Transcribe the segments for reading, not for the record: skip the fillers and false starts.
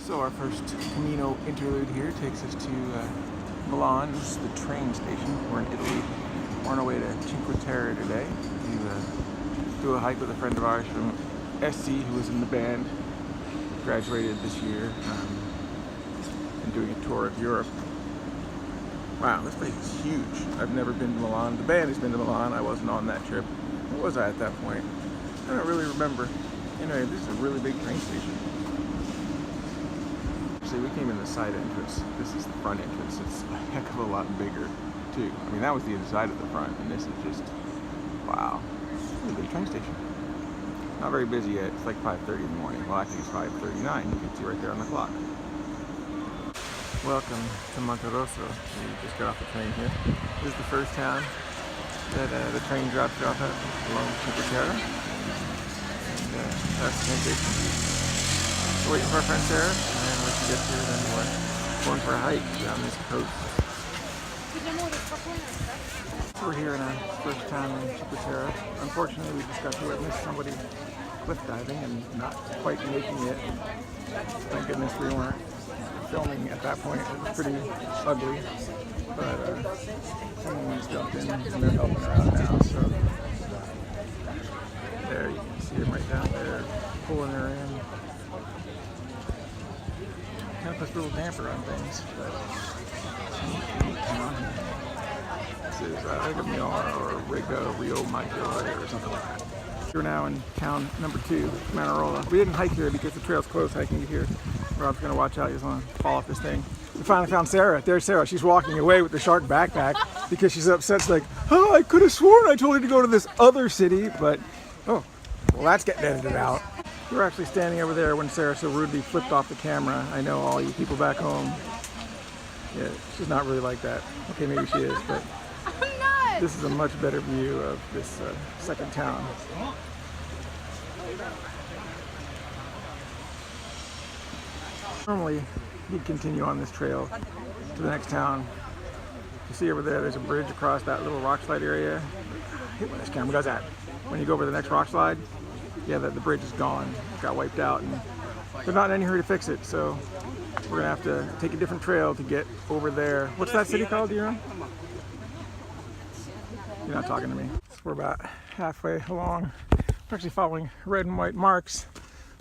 So our first Camino interlude here takes us to Milan. This is the train station. We're in Italy. We're on our way to Cinque Terre today to do a hike with a friend of ours from SC who was in the band. Graduated this year and doing a tour of Europe. Wow, this place is huge. I've never been to Milan. The band has been to Milan. I wasn't on that trip. Where was I at that point? I don't really remember. Anyway, this is a really big train station. We came in the side entrance. This is the front entrance. It's a heck of a lot bigger too. I mean, that was the inside of the front, and this is just, wow. It's a big train station. Not very busy yet. It's like 5:30 in the morning. Well, actually it's 5:39. You can see right there on the clock. Welcome to Monterosso. We just got off the train here. This is the first town that the train drops you off at along Cinque Terre. And that's the train station. We're waiting for our friend Terre, and once she gets here, then we're going for a hike down this coast. So we're here in our first town in Cinque Terre. Unfortunately, we just got to witness somebody cliff diving and not quite making it. Thank goodness we weren't filming at that point. It was pretty ugly, but someone's jumped in and they're helping her out now. So there, you can see him right down there, pulling her in. Kind of puts a little damper on things, but come on. This is Regamio or Rio Maggiore or something like that. We're now in town number 2, Manarola. We didn't hike here because the trail's closed hiking here. Rob's gonna watch out, he doesn't want to fall off this thing. We finally found Sarah. There's Sarah. She's walking away with the shark backpack because she's upset. She's like, oh, I could have sworn I told her to go to this other city, but oh, well, that's getting edited out. We were actually standing over there when Sarah so rudely flipped off the camera. I know all you people back home. Yeah, she's not really like that. Okay, maybe she is, but I'm not. This is a much better view of this second town. Normally, you'd continue on this trail to the next town. You see over there, there's a bridge across that little rock slide area. I hate when this camera does that. When you go over the next rock slide, yeah, the bridge is gone. It got wiped out, and they're not in any hurry to fix it, so we're gonna have to take a different trail to get over there. What's that city called, do you know? You're not talking to me. So we're about halfway along. We're actually following red and white marks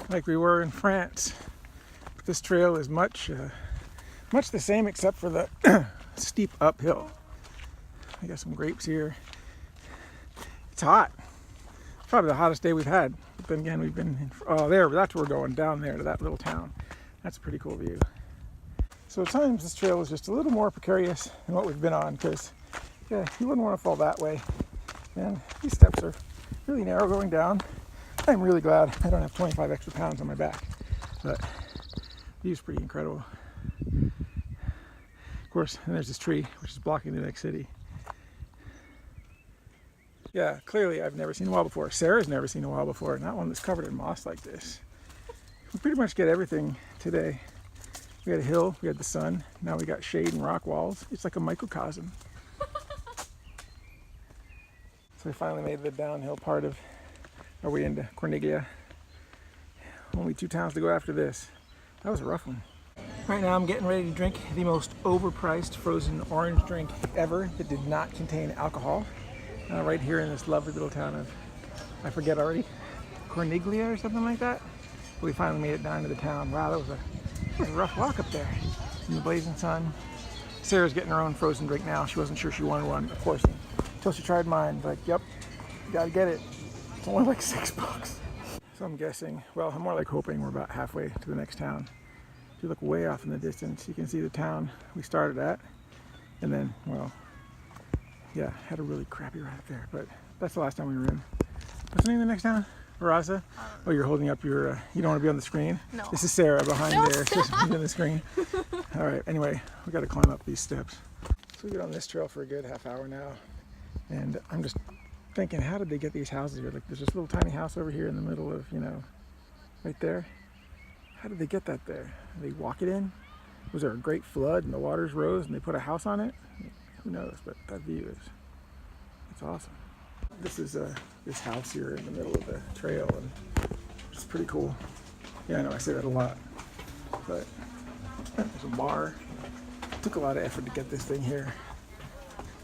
like we were in France. This trail is much the same except for the steep uphill. I got some grapes here. It's hot. It's probably the hottest day we've had. But then again, we've been, oh, there, that's where we're going, down there to that little town. That's a pretty cool view. So at times this trail is just a little more precarious than what we've been on because, yeah, you wouldn't want to fall that way. And these steps are really narrow going down. I'm really glad I don't have 25 extra pounds on my back. But the view's pretty incredible. Of course, and there's this tree which is blocking the next city. Yeah, clearly I've never seen a wall before. Sarah's never seen a wall before, not one that's covered in moss like this. We pretty much get everything today. We had a hill, we had the sun, now we got shade and rock walls. It's like a microcosm. So we finally made the downhill part of our way into Corniglia. Only 2 towns to go after this. That was a rough one. Right now I'm getting ready to drink the most overpriced frozen orange drink ever that did not contain alcohol. Right here in this lovely little town of, I forget already, Corniglia or something like that. But we finally made it down to the town. Wow, that was a rough walk up there in the blazing sun. Sarah's getting her own frozen drink now. She wasn't sure she wanted one, of course, until she tried mine. Like, yep, you gotta get it. It's only like $6. So I'm guessing, well, I'm more like hoping we're about halfway to the next town. If you look way off in the distance, you can see the town we started at. And then, well, yeah, had a really crappy ride up there, but that's the last time we were in. What's the name of the next town? Veraza? Oh, you're holding up your, you don't want to be on the screen? No. This is Sarah behind there. She's on the screen. All right, anyway, we got to climb up these steps. So we get on this trail for a good half hour now, and I'm just thinking, how did they get these houses here? Like, there's this little tiny house over here in the middle of, you know, right there. How did they get that there? Did they walk it in? Was there a great flood and the waters rose and they put a house on it? Who knows, but that view is, it's awesome. This is this house here in the middle of the trail, and it's pretty cool. Yeah, I know, I say that a lot. but there's a bar. It took a lot of effort to get this thing here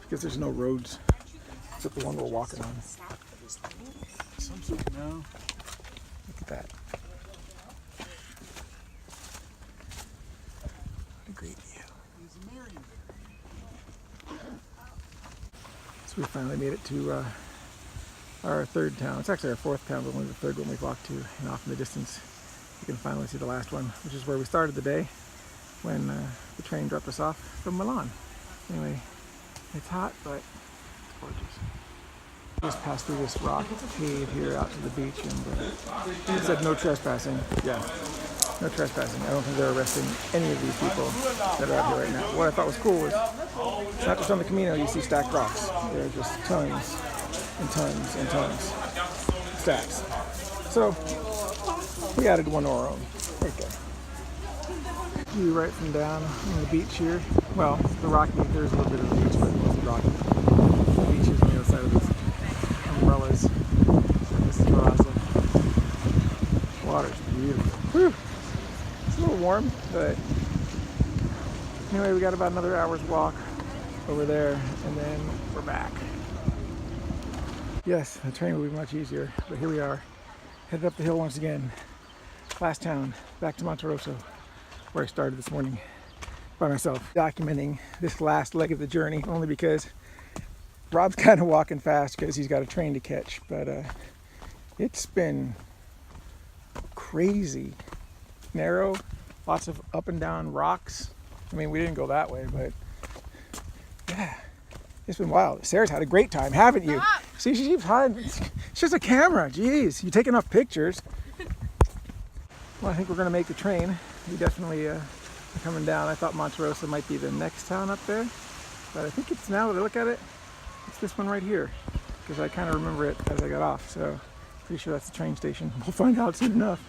because there's no roads except the one we're walking on. No. Look at that. What a great view. So we finally made it to our third town. It's actually our fourth town, but only the third one we've walked to. And off in the distance, you can finally see the last one, which is where we started the day when the train dropped us off from Milan. Anyway, it's hot, but it's gorgeous. Just passed through this rock cave here out to the beach, and it said no trespassing. Yeah, no trespassing. I don't think they're arresting any of these people that are out here right now. What I thought was cool was it's not just on the Camino you see stacked rocks. There are just tons and tons and tons of stacks. So we added one of our own right there. View right from down on the beach here. Well, the rocky, there's a little bit of the beach, but it's rocky. The beach is on the other side of this. Umbrellas. This is Terrazza. Water's beautiful. Whew. It's a little warm, but anyway, we got about another hour's walk over there, and then we're back. Yes, the train will be much easier, but here we are, headed up the hill once again. Last town, back to Monterosso, where I started this morning by myself, documenting this last leg of the journey, only because Rob's kind of walking fast because he's got a train to catch, but it's been crazy. Narrow, lots of up and down rocks. I mean, we didn't go that way, but yeah, it's been wild. Sarah's had a great time, haven't you? Stop. See, she keeps hiding. It's just a camera. Jeez, you take enough pictures. Well, I think we're going to make the train. We definitely are coming down. I thought Monterosso might be the next town up there, but I think it's, now that I look at it, it's this one right here, because I kind of remember it as I got off, so pretty sure that's the train station. We'll find out soon enough.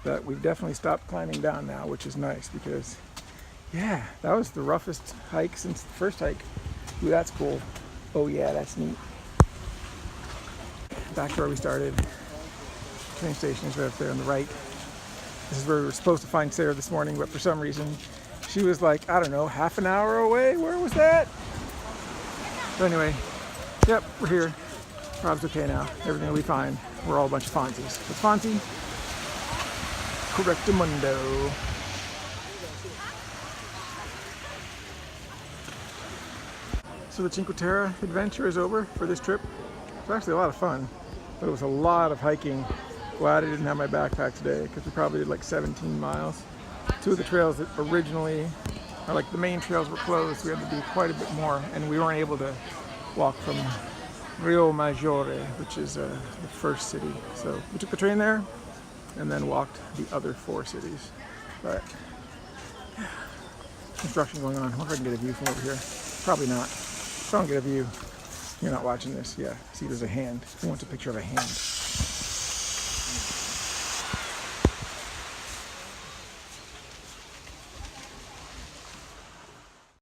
But we've definitely stopped climbing down now, which is nice, because yeah, that was the roughest hike since the first hike. Ooh, that's cool. Oh yeah, that's neat. Back to where we started. Train station is right up there on the right. This is where we were supposed to find Sarah this morning, but for some reason she was like, I don't know, half an hour away. Where was that? So anyway, yep, we're here. Rob's okay now. Everything will be fine. We're all a bunch of Fonzies. What's Fonzie? Correctamundo. So the Cinque Terre adventure is over for this trip. It was actually a lot of fun, but it was a lot of hiking. Glad I didn't have my backpack today, because we probably did like 17 miles. Two of the trails that originally, or like the main trails, were closed. We had to do quite a bit more, and we weren't able to walk from Rio Maggiore, which is the first city. So we took the train there and then walked the other 4 cities. But construction going on. I wonder if I can get a view from over here. Probably not. If I don't get a view, you're not watching this. Yeah, see, there's a hand. Who wants a picture of a hand?